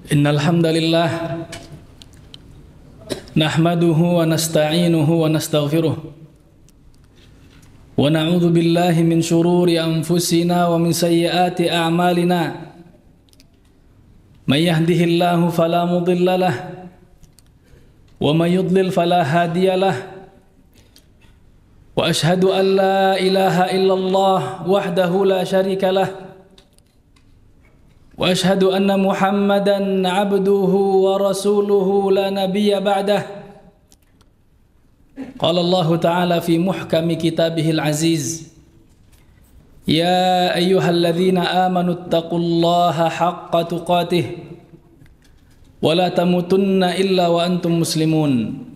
Innal hamdalillah nahmaduhu wa nasta'inuhu wa nastaghfiruh wa na'udzu billahi min shururi anfusina wa min sayyiati a'malina. May yahdihillahu fala mudilla lahu wa may yudlil fala hadiya lahu. Wa ashhadu an la ilaha illallah wahdahu la syarika lahu. Wa ashhadu anna Muhammadan abduhu wa rasuluhu la nabiyya ba'dah. Qala Allah Ta'ala fi muhkami kitabihil aziz. Ya ayyuhalladzina amanu ittaqullaha haqqa tuqatih wa la tamutunna illa wa antum muslimun.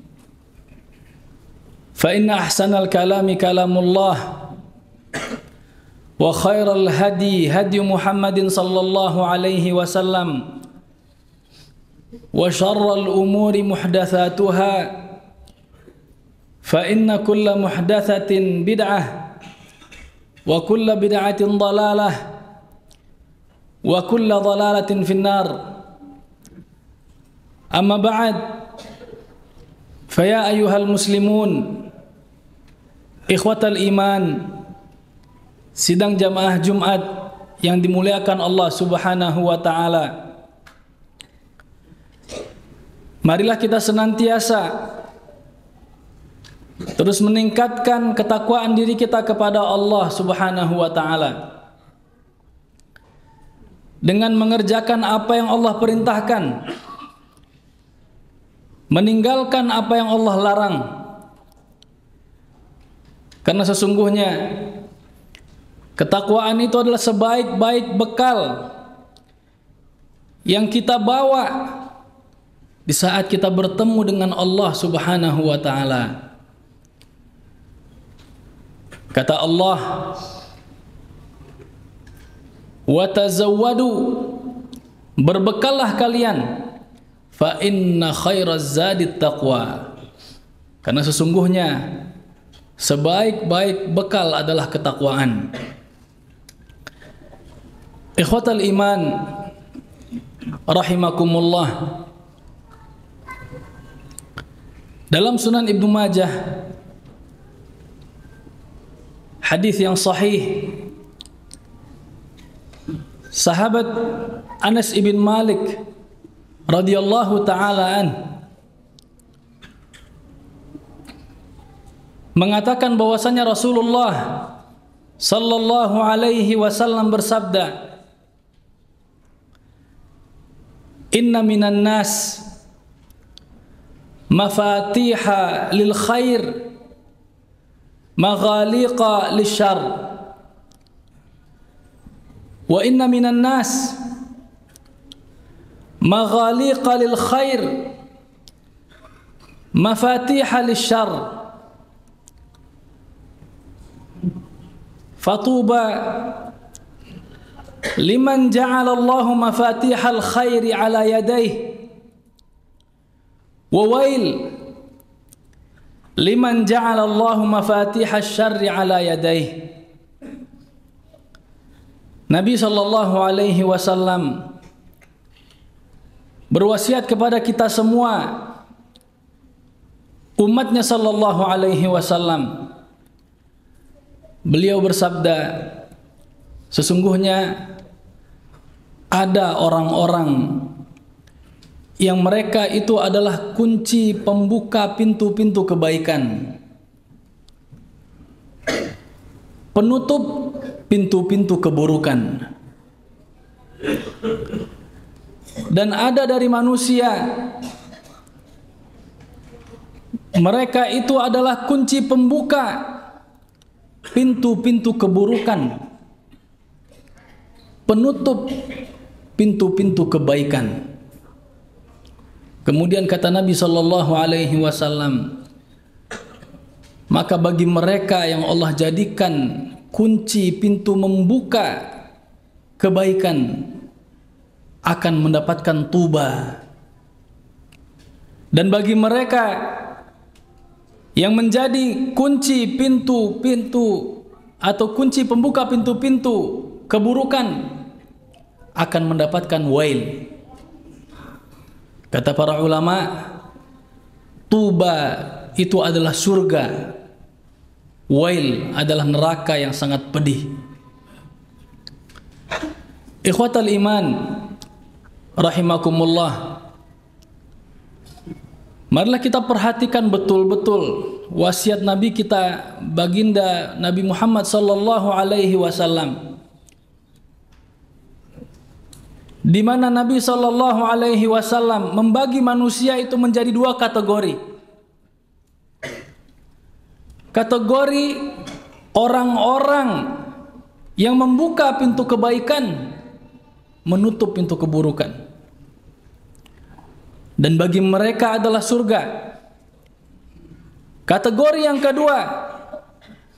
Fa inna ahsanal kalami kalamullah wa khairal hadi hadi Muhammadin sallallahu alaihi wasallam wa syarral umuri muhdatsatuha fa inna kulla muhdatsatin bid'ah wa kulla bid'atin dhalalah wa kulla dhalalatin finnar. Amma ba'd, fa ya ayyuhal muslimun ikhwatal iman, sidang jamaah Jumat yang dimuliakan Allah Subhanahu wa Ta'ala. Marilah kita senantiasa terus meningkatkan ketakwaan diri kita kepada Allah Subhanahu wa Ta'ala dengan mengerjakan apa yang Allah perintahkan, meninggalkan apa yang Allah larang. Karena sesungguhnya ketakwaan itu adalah sebaik-baik bekal yang kita bawa di saat kita bertemu dengan Allah Subhanahu wa Ta'ala. Kata Allah, "Wa tazawwadu", berbekallah kalian, fa inna khairaz zadit taqwa. Karena sesungguhnya sebaik-baik bekal adalah ketakwaan. Ikhwatal iman rahimakumullah, dalam Sunan Ibnu Majah hadis yang sahih, sahabat Anas ibn Malik radhiyallahu taala an mengatakan bahwasanya Rasulullah sallallahu alaihi wasallam bersabda, "Inna minan nas mafatiha lil khair maghaliqa lisyarr wa inna minan nas maghaliqa lil khair mafatiha lisyarr fatuba liman ja'ala Allahu mafatihal khairi ala yadayhi wa wail liman ja'ala Allahu mafatihash syarri ala yadayhi." Nabi sallallahu alaihi wasallam berwasiat kepada kita semua, umatnya sallallahu alaihi wasallam. Beliau bersabda, sesungguhnya ada orang-orang yang mereka itu adalah kunci pembuka pintu-pintu kebaikan, penutup pintu-pintu keburukan. Dan ada dari manusia, mereka itu adalah kunci pembuka pintu-pintu keburukan, penutup pintu-pintu kebaikan. Kemudian kata Nabi sallallahu alaihi wasallam, maka bagi mereka yang Allah jadikan kunci pintu membuka kebaikan akan mendapatkan tuba. Dan bagi mereka yang menjadi kunci pintu-pintu atau kunci pembuka pintu-pintu keburukan akan mendapatkan wail. Kata para ulama, tuba itu adalah surga, wail adalah neraka yang sangat pedih. Ikhwatal iman rahimakumullah, marilah kita perhatikan betul-betul wasiat Nabi kita, baginda Nabi Muhammad sallallahu alaihi wasallam, di mana Nabi sallallahu alaihi wasallam membagi manusia itu menjadi dua kategori. Kategori orang-orang yang membuka pintu kebaikan, menutup pintu keburukan. Dan bagi mereka adalah surga. Kategori yang kedua,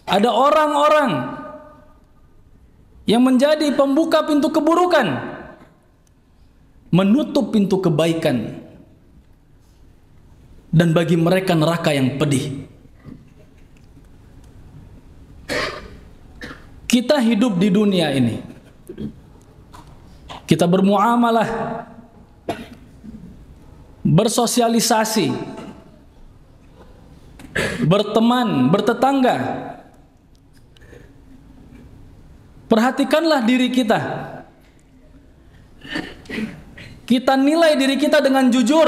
ada orang-orang yang menjadi pembuka pintu keburukan, menutup pintu kebaikan, dan bagi mereka neraka yang pedih. Kita hidup di dunia ini, kita bermuamalah, bersosialisasi, berteman, bertetangga. Perhatikanlah diri kita. Kita nilai diri kita dengan jujur.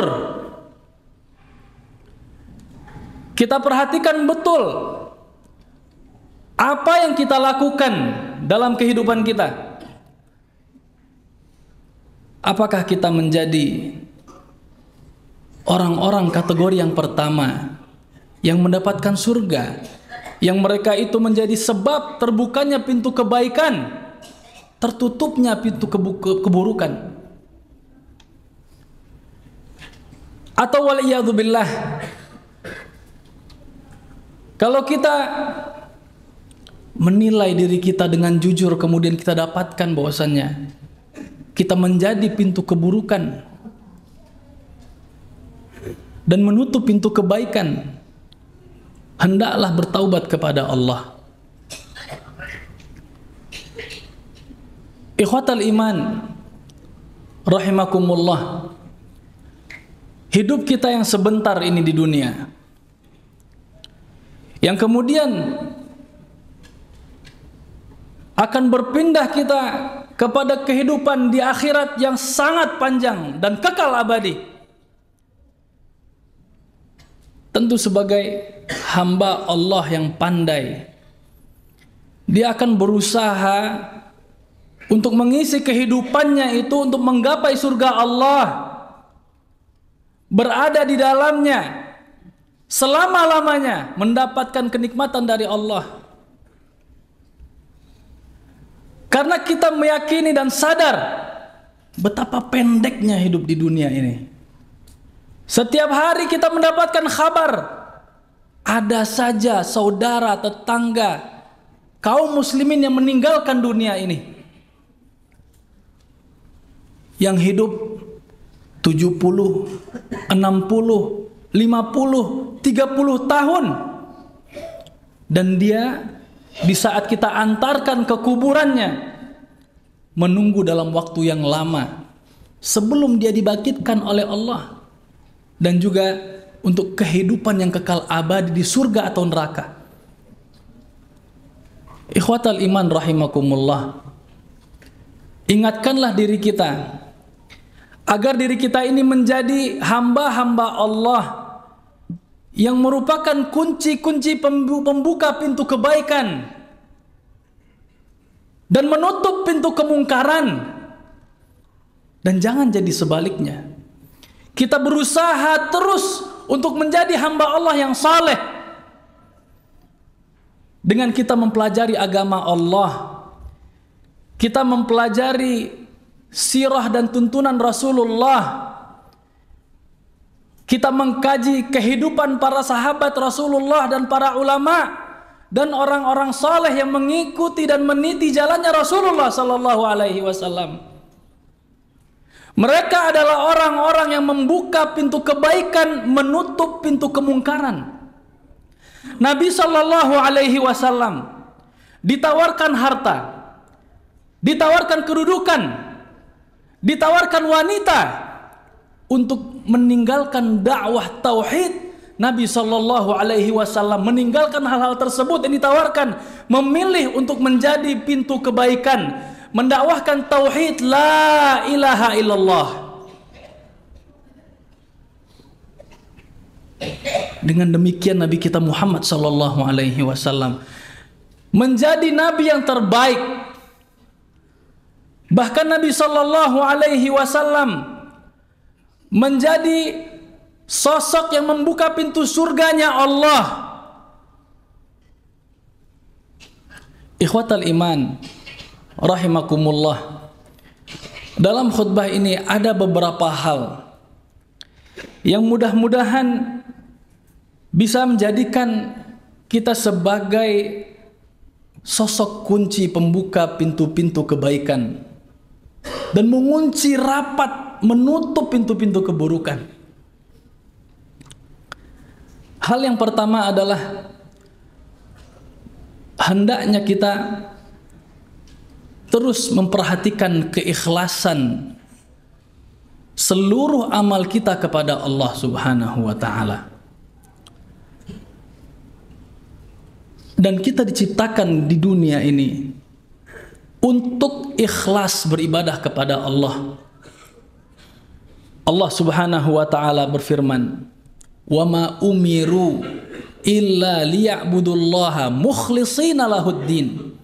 Kita perhatikan betul apa yang kita lakukan dalam kehidupan kita. Apakah kita menjadi orang-orang kategori yang pertama yang mendapatkan surga, yang mereka itu menjadi sebab terbukanya pintu kebaikan, tertutupnya pintu keburukan? Atau waliyadzubillah, kalau kita menilai diri kita dengan jujur, kemudian kita dapatkan bahwasannya kita menjadi pintu keburukan dan menutup pintu kebaikan, hendaklah bertaubat kepada Allah. Ikhwatal iman rahimakumullah, hidup kita yang sebentar ini di dunia, yang kemudian akan berpindah kita kepada kehidupan di akhirat yang sangat panjang dan kekal abadi. Tentu sebagai hamba Allah yang pandai, dia akan berusaha untuk mengisi kehidupannya itu untuk menggapai surga Allah, berada di dalamnya selama-lamanya, mendapatkan kenikmatan dari Allah. Karena kita meyakini dan sadar betapa pendeknya hidup di dunia ini. Setiap hari kita mendapatkan kabar, ada saja saudara, tetangga, kaum muslimin yang meninggalkan dunia ini, yang hidup 70, 60, 50, 30 tahun. Dan dia di saat kita antarkan ke kuburannya, menunggu dalam waktu yang lama sebelum dia dibangkitkan oleh Allah, dan juga untuk kehidupan yang kekal abadi di surga atau neraka. Ikhwatal iman rahimakumullah, ingatkanlah diri kita agar diri kita ini menjadi hamba-hamba Allah yang merupakan kunci-kunci pembuka pintu kebaikan dan menutup pintu kemungkaran. Dan jangan jadi sebaliknya. Kita berusaha terus untuk menjadi hamba Allah yang saleh dengan kita mempelajari agama Allah, kita mempelajari sirah dan tuntunan Rasulullah, kita mengkaji kehidupan para sahabat Rasulullah dan para ulama dan orang-orang saleh yang mengikuti dan meniti jalannya Rasulullah sallallahu alaihi wasallam. Mereka adalah orang-orang yang membuka pintu kebaikan, menutup pintu kemungkaran. Nabi sallallahu alaihi wasallam ditawarkan harta, ditawarkan kedudukan, ditawarkan wanita, untuk meninggalkan dakwah tauhid, Nabi Shallallahu Alaihi Wasallam meninggalkan hal-hal tersebut yang ditawarkan, memilih untuk menjadi pintu kebaikan, mendakwahkan tauhid la ilaha illallah. Dengan demikian Nabi kita Muhammad Shallallahu Alaihi Wasallam menjadi Nabi yang terbaik. Bahkan Nabi Shallallahu Alaihi Wasallam menjadi sosok yang membuka pintu surganya Allah. Ikhwatal iman rahimakumullah, dalam khutbah ini ada beberapa hal yang mudah-mudahan bisa menjadikan kita sebagai sosok kunci pembuka pintu-pintu kebaikan dan mengunci rapat, menutup pintu-pintu keburukan. Hal yang pertama adalah hendaknya kita terus memperhatikan keikhlasan seluruh amal kita kepada Allah Subhanahu wa taala. Dan kita diciptakan di dunia ini untuk ikhlas beribadah kepada Allah. Allah Subhanahu wa taala berfirman, "Wa ma umiru illa liya'budullaha mukhlishina lahuddin."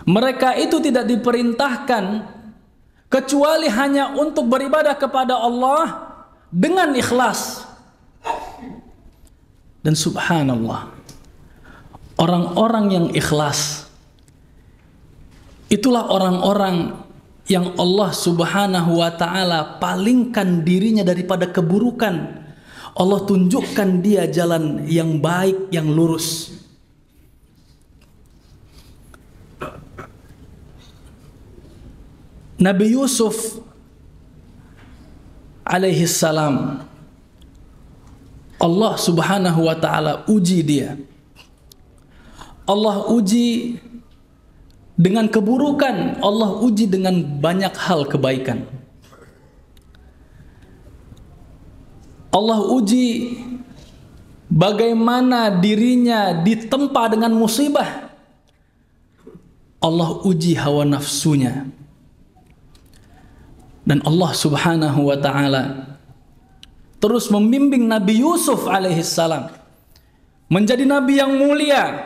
Mereka itu tidak diperintahkan kecuali hanya untuk beribadah kepada Allah dengan ikhlas. Dan subhanallah, orang-orang yang ikhlas itulah orang-orang yang Allah Subhanahu wa taala palingkan dirinya daripada keburukan. Allah tunjukkan dia jalan yang baik, yang lurus. Nabi Yusuf alaihi salam, Allah Subhanahu wa taala uji dia. Allah uji dengan keburukan, Allah uji dengan banyak hal kebaikan. Allah uji bagaimana dirinya ditempa dengan musibah. Allah uji hawa nafsunya. Dan Allah Subhanahu wa taala terus membimbing Nabi Yusuf alaihissalam menjadi nabi yang mulia,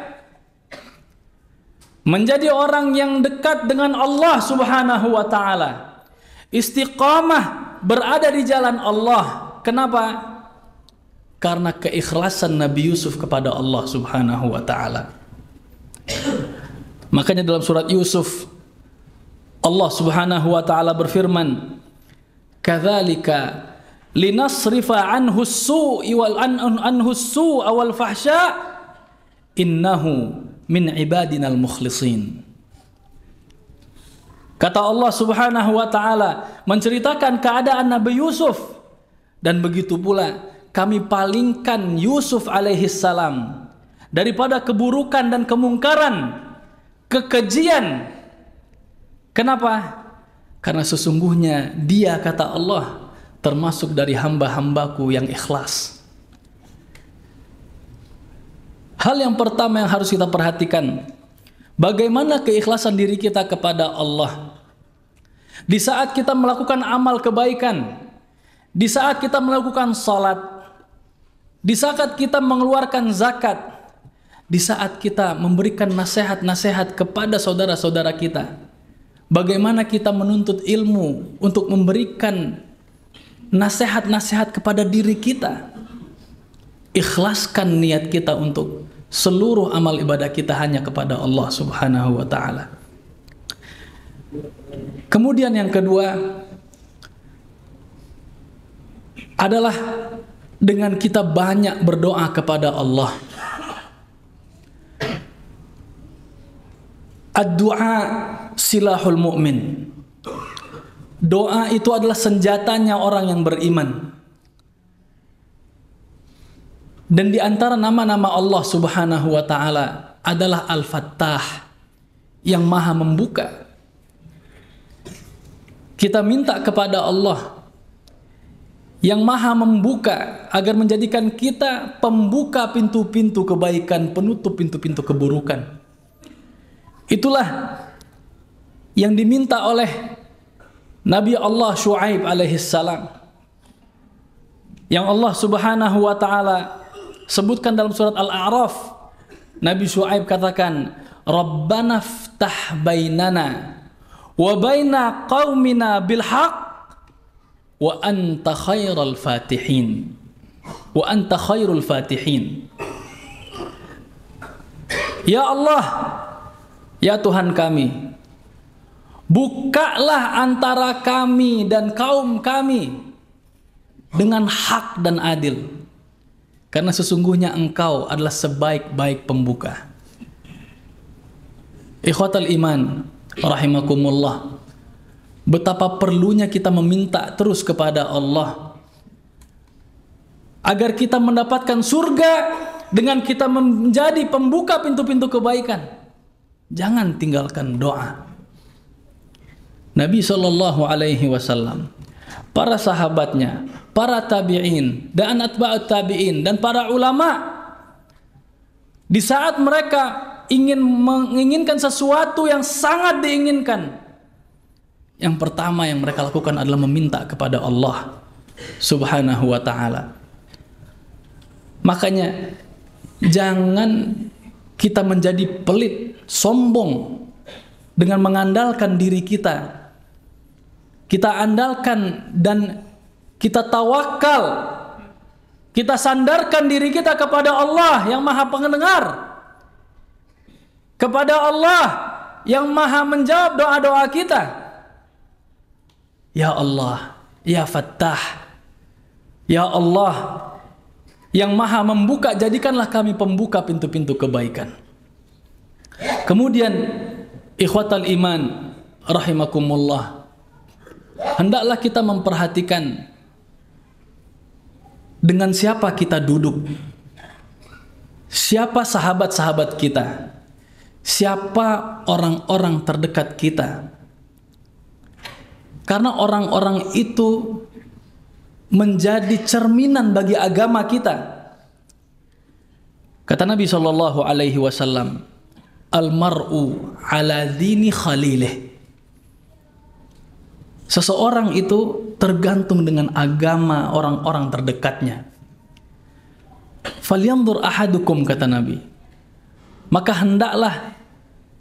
menjadi orang yang dekat dengan Allah Subhanahu wa taala, istiqamah berada di jalan Allah. Kenapa? Karena keikhlasan Nabi Yusuf kepada Allah Subhanahu wa taala. Makanya dalam surat Yusuf Allah Subhanahu wa taala berfirman, "Kadzalika linasrifa anhu as-su'i wal fahsya innahu min ibadinal mukhlisin." Kata Allah Subhanahu wa taala menceritakan keadaan Nabi Yusuf, dan begitu pula kami palingkan Yusuf alaihissalam daripada keburukan dan kemungkaran, kekejian. Kenapa? Karena sesungguhnya dia, kata Allah, termasuk dari hamba-hambaku yang ikhlas. Hal yang pertama yang harus kita perhatikan, bagaimana keikhlasan diri kita kepada Allah. Di saat kita melakukan amal kebaikan, di saat kita melakukan salat, di saat kita mengeluarkan zakat, di saat kita memberikan nasihat-nasihat kepada saudara-saudara kita, bagaimana kita menuntut ilmu untuk memberikan nasihat-nasihat kepada diri kita. Ikhlaskan niat kita untuk seluruh amal ibadah kita hanya kepada Allah Subhanahu wa taala. Kemudian yang kedua adalah dengan kita banyak berdoa kepada Allah. Ad-du'a silahul mu'min. Doa itu adalah senjatanya orang yang beriman. Dan di antara nama-nama Allah Subhanahu wa taala adalah Al-Fattah, yang Maha membuka. Kita minta kepada Allah yang maha membuka agar menjadikan kita pembuka pintu-pintu kebaikan, penutup pintu-pintu keburukan. Itulah yang diminta oleh Nabi Allah Syuaib alaihissalam, yang Allah subhanahu wa ta'ala sebutkan dalam surat Al-A'raf. Nabi Syuaib katakan, Rabbana ftah bainana wa baina qaumina bilhaq wa anta khairul fatihin, wa anta khairul fatihin. Ya Allah, ya Tuhan kami, bukalah antara kami dan kaum kami dengan hak dan adil, karena sesungguhnya Engkau adalah sebaik-baik pembuka. Ikhwatal iman rahimakumullah, betapa perlunya kita meminta terus kepada Allah agar kita mendapatkan surga dengan kita menjadi pembuka pintu-pintu kebaikan. Jangan tinggalkan doa. Nabi SAW, para sahabatnya, para tabi'in dan atba'ut tabi'in dan para ulama, di saat mereka menginginkan sesuatu yang sangat diinginkan, yang pertama yang mereka lakukan adalah meminta kepada Allah subhanahu wa ta'ala. Makanya jangan kita menjadi pelit, sombong dengan mengandalkan diri kita. Kita andalkan dan kita tawakal, kita sandarkan diri kita kepada Allah yang maha pendengar, kepada Allah yang maha menjawab doa-doa kita. Ya Allah, ya Fattah, ya Allah yang maha membuka, jadikanlah kami pembuka pintu-pintu kebaikan. Kemudian ikhwatal iman rahimakumullah, hendaklah kita memperhatikan dengan siapa kita duduk, siapa sahabat-sahabat kita, siapa orang-orang terdekat kita. Karena orang-orang itu menjadi cerminan bagi agama kita. Kata Nabi SAW, Al-mar'u ala dini khalilih. Seseorang itu tergantung dengan agama orang-orang terdekatnya. Falyanzur ahadukum, kata Nabi. Maka hendaklah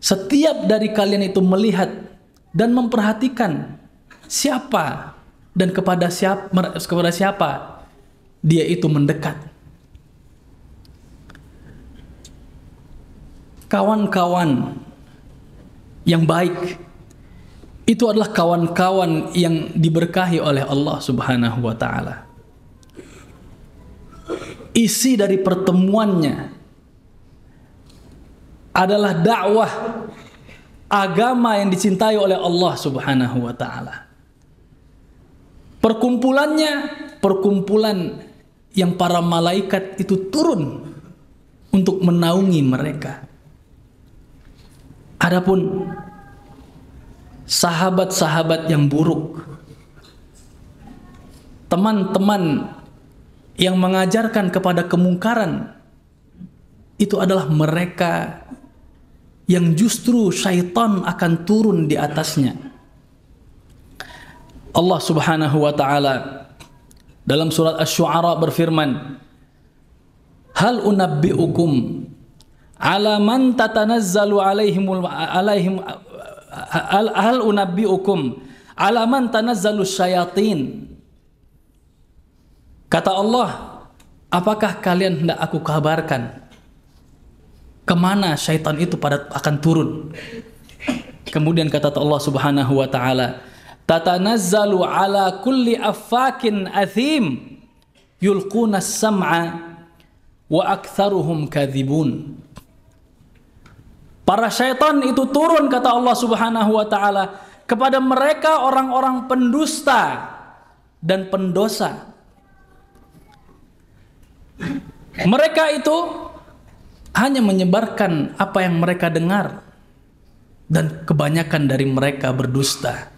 setiap dari kalian itu melihat dan memperhatikan siapa dan kepada siapa dia itu mendekat. Kawan-kawan yang baik itu adalah kawan-kawan yang diberkahi oleh Allah subhanahu wa ta'ala. Isi dari pertemuannya adalah dakwah agama yang dicintai oleh Allah subhanahu wa ta'ala. Perkumpulannya, perkumpulan yang para malaikat itu turun untuk menaungi mereka. Adapun sahabat-sahabat yang buruk, teman-teman yang mengajarkan kepada kemungkaran, itu adalah mereka yang justru syaitan akan turun di atasnya. Allah subhanahu wa ta'ala dalam surat Asy-Syu'ara berfirman, Hal unabbi'ukum ala man tatanazzalu alaihim hal unabbi'ukum ala man tanazzalu syayatin. Kata Allah, apakah kalian hendak aku kabarkan kemana syaitan itu akan turun? Kemudian kata Allah subhanahu wa ta'ala, tatanazzalu ala kulli affakin athim yulquna as-sam'a wa aktsaruhum kadzibun. Para syaitan itu turun, kata Allah subhanahu wa ta'ala, kepada mereka orang-orang pendusta dan pendosa. Mereka itu hanya menyebarkan apa yang mereka dengar, dan kebanyakan dari mereka berdusta.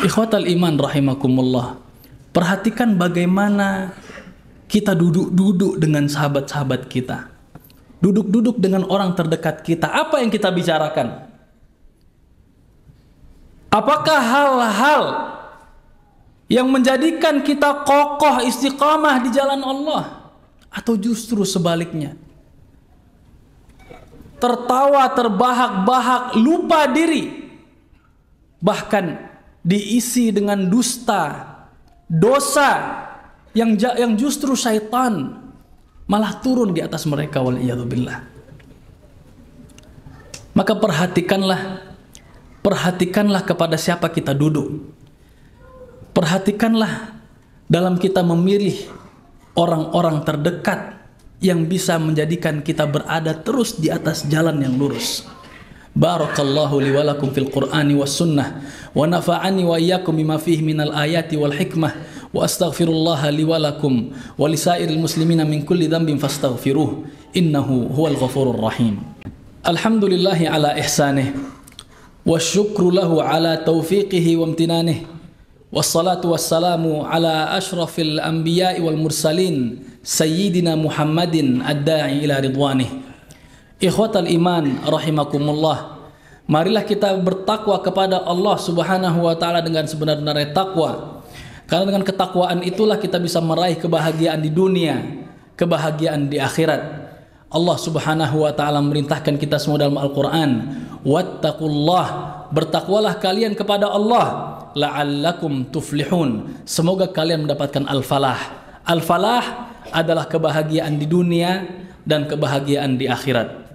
Ikhwatal iman rahimakumullah, Perhatikan bagaimana kita duduk-duduk dengan sahabat-sahabat kita. Duduk-duduk dengan orang terdekat kita. Apa yang kita bicarakan? Apakah hal-hal yang menjadikan kita kokoh istiqamah di jalan Allah? Atau justru sebaliknya? Tertawa, terbahak-bahak, lupa diri. Bahkan diisi dengan dusta, dosa yang justru syaitan malah turun di atas mereka, waliyadzubillah. Maka perhatikanlah kepada siapa kita duduk. Perhatikanlah dalam kita memilih orang-orang terdekat yang bisa menjadikan kita berada terus di atas jalan yang lurus. Barakallahu li wa lakum fil Qur'ani was sunnah wa nafa'ani wa iyyakum bima fihi minal ayati wal hikmah wa astaghfirullaha li wa lakum wa lisairil muslimina min kulli dhanbin fastaghfiruh innahu huwal ghafurur rahim. Alhamdulillahi ala ihsanih wa syukru lahu ala taufiqihi wa imtinanih wassalatu wassalamu ala ashrafil anbiya'i wal mursalin sayyidina Muhammadin ad-da'i ila ridwanih. Ikhwatal iman rahimakumullah, marilah kita bertakwa kepada Allah Subhanahu wa taala dengan sebenar-benarnya takwa. Karena dengan ketakwaan itulah kita bisa meraih kebahagiaan di dunia, kebahagiaan di akhirat. Allah Subhanahu wa taala memerintahkan kita semua dalam Al-Qur'an, wattaqullah, bertakwalah kalian kepada Allah, la'allakum tuflihun, semoga kalian mendapatkan al-falah. Al-falah adalah kebahagiaan di dunia dan kebahagiaan di akhirat.